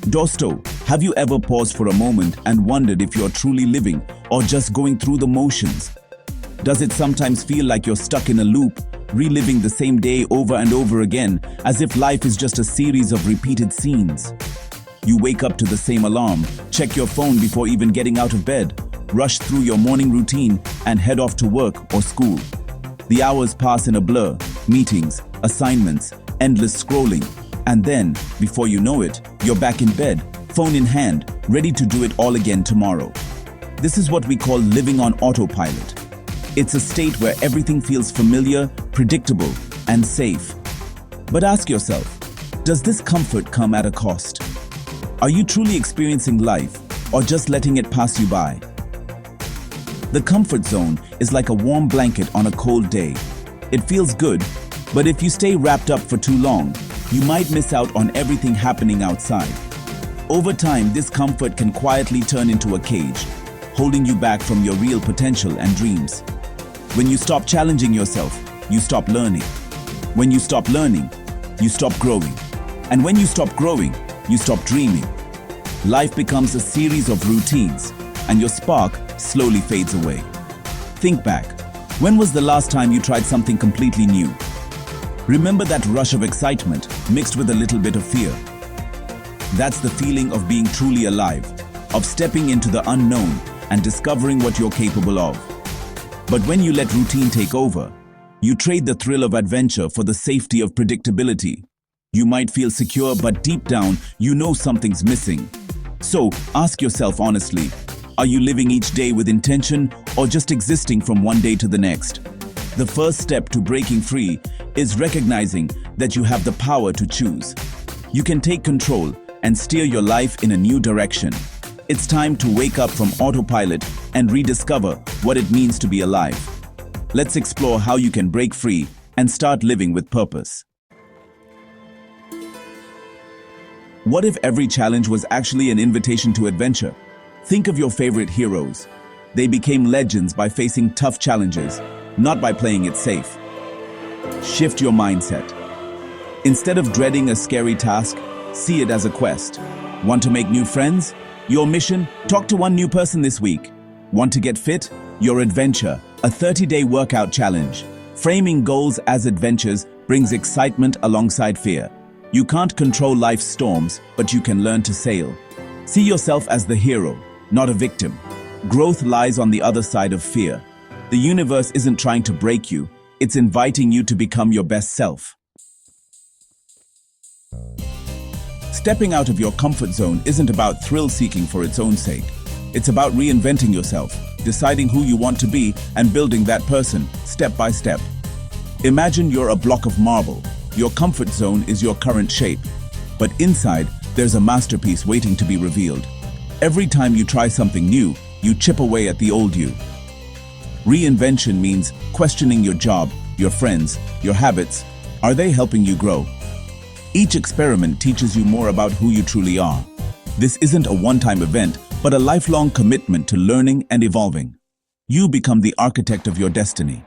Dosto, have you ever paused for a moment and wondered if you're truly living or just going through the motions? Does it sometimes feel like you're stuck in a loop, reliving the same day over and over again, as if life is just a series of repeated scenes? You wake up to the same alarm, check your phone before even getting out of bed, rush through your morning routine, and head off to work or school. The hours pass in a blur, meetings, assignments, endless scrolling, and then, before you know it, you're back in bed, phone in hand, ready to do it all again tomorrow. This is what we call living on autopilot. It's a state where everything feels familiar, predictable, and safe. But ask yourself, does this comfort come at a cost? Are you truly experiencing life, or just letting it pass you by? The comfort zone is like a warm blanket on a cold day. It feels good, but if you stay wrapped up for too long, you might miss out on everything happening outside. Over time, this comfort can quietly turn into a cage, holding you back from your real potential and dreams. When you stop challenging yourself, you stop learning. When you stop learning, you stop growing. And when you stop growing, you stop dreaming. Life becomes a series of routines, and your spark slowly fades away. Think back. When was the last time you tried something completely new? Remember that rush of excitement mixed with a little bit of fear? That's the feeling of being truly alive, of stepping into the unknown and discovering what you're capable of. But when you let routine take over, you trade the thrill of adventure for the safety of predictability. You might feel secure, but deep down, you know something's missing. So, ask yourself honestly, are you living each day with intention or just existing from one day to the next? The first step to breaking free is recognizing that you have the power to choose. You can take control and steer your life in a new direction. It's time to wake up from autopilot and rediscover what it means to be alive. Let's explore how you can break free and start living with purpose. What if every challenge was actually an invitation to adventure? Think of your favorite heroes. They became legends by facing tough challenges, not by playing it safe. Shift your mindset. Instead of dreading a scary task, see it as a quest. Want to make new friends? Your mission? Talk to one new person this week. Want to get fit? Your adventure, a 30-day workout challenge. Framing goals as adventures brings excitement alongside fear. You can't control life's storms, but you can learn to sail. See yourself as the hero, not a victim. Growth lies on the other side of fear. The universe isn't trying to break you, it's inviting you to become your best self. Stepping out of your comfort zone isn't about thrill-seeking for its own sake. It's about reinventing yourself, deciding who you want to be, and building that person, step by step. Imagine you're a block of marble. Your comfort zone is your current shape. But inside, there's a masterpiece waiting to be revealed. Every time you try something new, you chip away at the old you. Reinvention means questioning your job, your friends, your habits. Are they helping you grow? Each experiment teaches you more about who you truly are. This isn't a one-time event, but a lifelong commitment to learning and evolving. You become the architect of your destiny.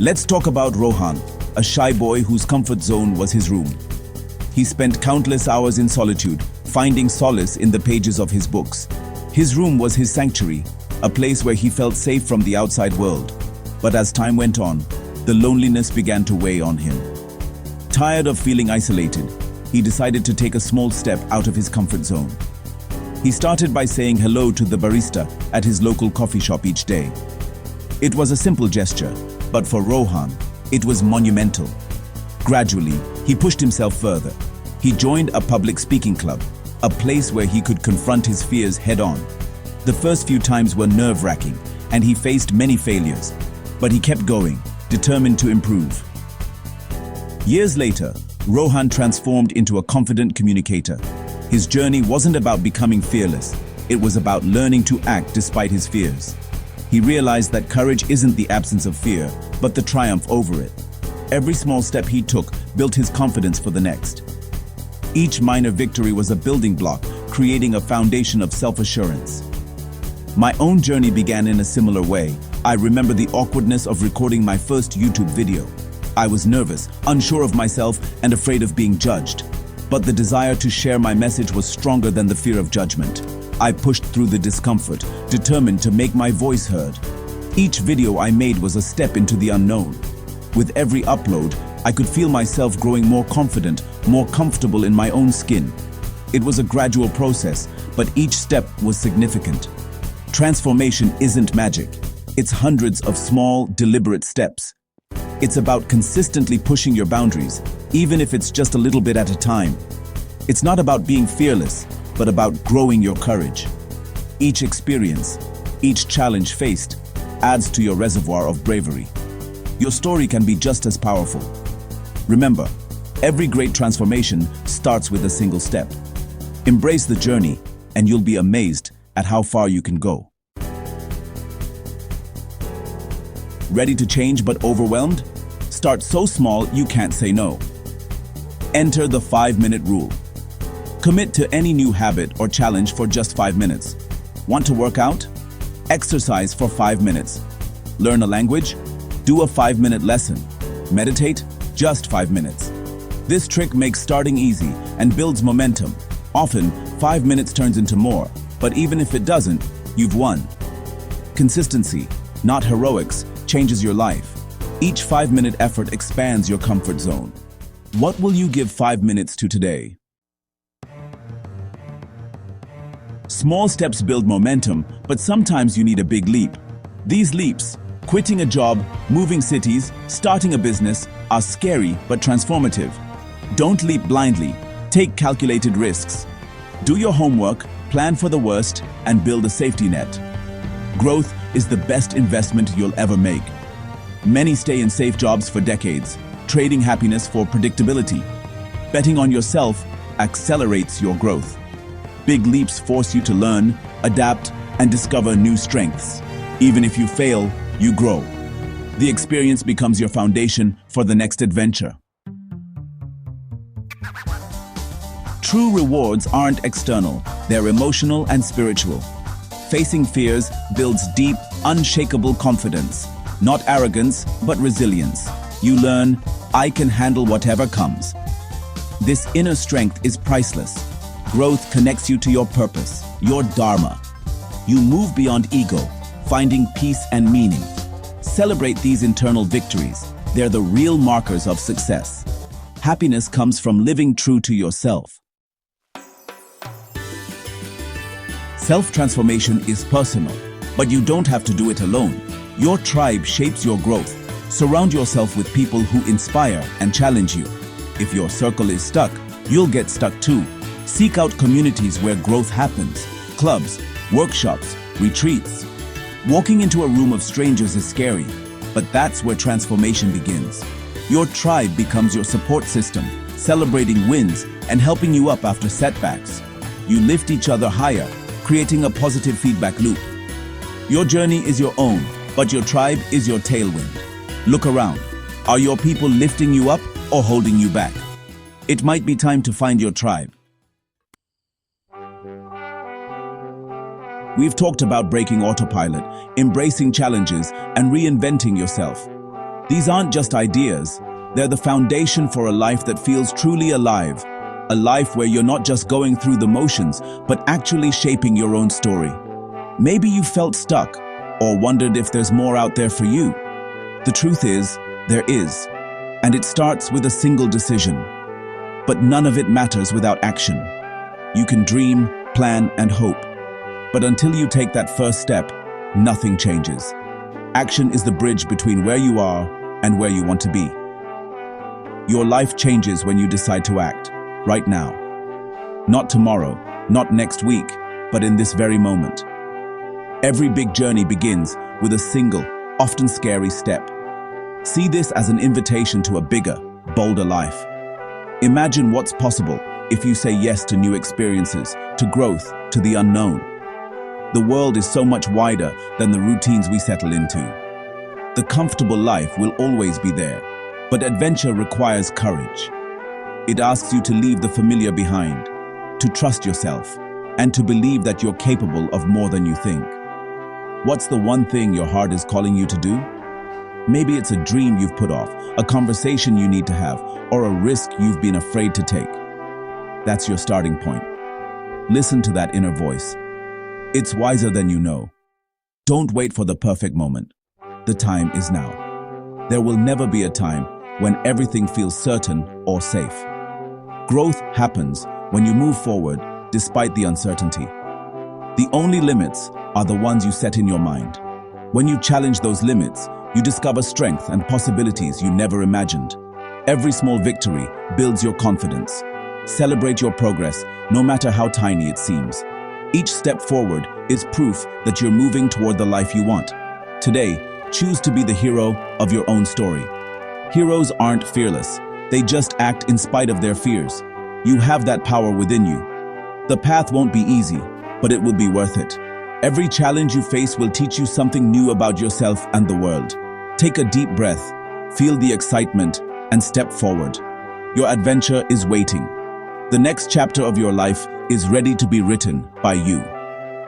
Let's talk about Rohan, a shy boy whose comfort zone was his room. He spent countless hours in solitude, finding solace in the pages of his books. His room was his sanctuary, a place where he felt safe from the outside world. But as time went on, the loneliness began to weigh on him. Tired of feeling isolated, he decided to take a small step out of his comfort zone. He started by saying hello to the barista at his local coffee shop each day. It was a simple gesture, but for Rohan, it was monumental. Gradually, he pushed himself further. He joined a public speaking club, a place where he could confront his fears head-on. The first few times were nerve-wracking, and he faced many failures. But he kept going, determined to improve. Years later, Rohan transformed into a confident communicator. His journey wasn't about becoming fearless. It was about learning to act despite his fears. He realized that courage isn't the absence of fear, but the triumph over it. Every small step he took built his confidence for the next. Each minor victory was a building block, creating a foundation of self-assurance. My own journey began in a similar way. I remember the awkwardness of recording my first YouTube video. I was nervous, unsure of myself, and afraid of being judged. But the desire to share my message was stronger than the fear of judgment. I pushed through the discomfort, determined to make my voice heard. Each video I made was a step into the unknown. With every upload, I could feel myself growing more confident, more comfortable in my own skin. It was a gradual process, but each step was significant. Transformation isn't magic. It's hundreds of small, deliberate steps. It's about consistently pushing your boundaries, even if it's just a little bit at a time. It's not about being fearless, but about growing your courage. Each experience, each challenge faced, adds to your reservoir of bravery. Your story can be just as powerful. Remember, every great transformation starts with a single step. Embrace the journey, and you'll be amazed at how far you can go. Ready to change but overwhelmed? Start so small you can't say no. Enter the 5-minute rule. Commit to any new habit or challenge for just 5 minutes. Want to work out? Exercise for 5 minutes. Learn a language? Do a 5-minute lesson. Meditate? Just 5 minutes. This trick makes starting easy and builds momentum. Often, 5 minutes turns into more, but even if it doesn't, you've won. Consistency, not heroics, changes your life. Each 5-minute effort expands your comfort zone. What will you give 5 minutes to today? Small steps build momentum, but sometimes you need a big leap. These leaps, quitting a job, moving cities, starting a business, are scary but transformative. Don't leap blindly. Take calculated risks. Do your homework, plan for the worst, and build a safety net. Growth is the best investment you'll ever make. Many stay in safe jobs for decades, trading happiness for predictability. Betting on yourself accelerates your growth. Big leaps force you to learn, adapt, and discover new strengths. Even if you fail, you grow. The experience becomes your foundation for the next adventure. True rewards aren't external, they're emotional and spiritual. Facing fears builds deep, unshakable confidence. Not arrogance, but resilience. You learn, I can handle whatever comes. This inner strength is priceless. Growth connects you to your purpose, your dharma. You move beyond ego, finding peace and meaning. Celebrate these internal victories. They're the real markers of success. Happiness comes from living true to yourself. Self-transformation is personal, but you don't have to do it alone. Your tribe shapes your growth. Surround yourself with people who inspire and challenge you. If your circle is stuck, you'll get stuck too. Seek out communities where growth happens. Clubs, workshops, retreats. Walking into a room of strangers is scary, but that's where transformation begins. Your tribe becomes your support system, celebrating wins and helping you up after setbacks. You lift each other higher, creating a positive feedback loop. Your journey is your own, but your tribe is your tailwind. Look around. Are your people lifting you up or holding you back? It might be time to find your tribe. We've talked about breaking autopilot, embracing challenges, and reinventing yourself. These aren't just ideas, they're the foundation for a life that feels truly alive. A life where you're not just going through the motions, but actually shaping your own story. Maybe you felt stuck, or wondered if there's more out there for you. The truth is, there is, and it starts with a single decision. But none of it matters without action. You can dream, plan, and hope. But until you take that first step, nothing changes. Action is the bridge between where you are and where you want to be. Your life changes when you decide to act, right now. Not tomorrow, not next week, but in this very moment. Every big journey begins with a single, often scary step. See this as an invitation to a bigger, bolder life. Imagine what's possible if you say yes to new experiences, to growth, to the unknown. The world is so much wider than the routines we settle into. The comfortable life will always be there, but adventure requires courage. It asks you to leave the familiar behind, to trust yourself, and to believe that you're capable of more than you think. What's the one thing your heart is calling you to do? Maybe it's a dream you've put off, a conversation you need to have, or a risk you've been afraid to take. That's your starting point. Listen to that inner voice. It's wiser than you know. Don't wait for the perfect moment. The time is now. There will never be a time when everything feels certain or safe. Growth happens when you move forward despite the uncertainty. The only limits are the ones you set in your mind. When you challenge those limits, you discover strength and possibilities you never imagined. Every small victory builds your confidence. Celebrate your progress, no matter how tiny it seems. Each step forward is proof that you're moving toward the life you want. Today, choose to be the hero of your own story. Heroes aren't fearless. They just act in spite of their fears. You have that power within you. The path won't be easy, but it will be worth it. Every challenge you face will teach you something new about yourself and the world. Take a deep breath, feel the excitement, and step forward. Your adventure is waiting. The next chapter of your life is ready to be written by you.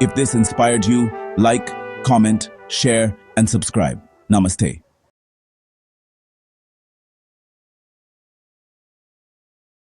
If this inspired you, like, comment, share, and subscribe. Namaste.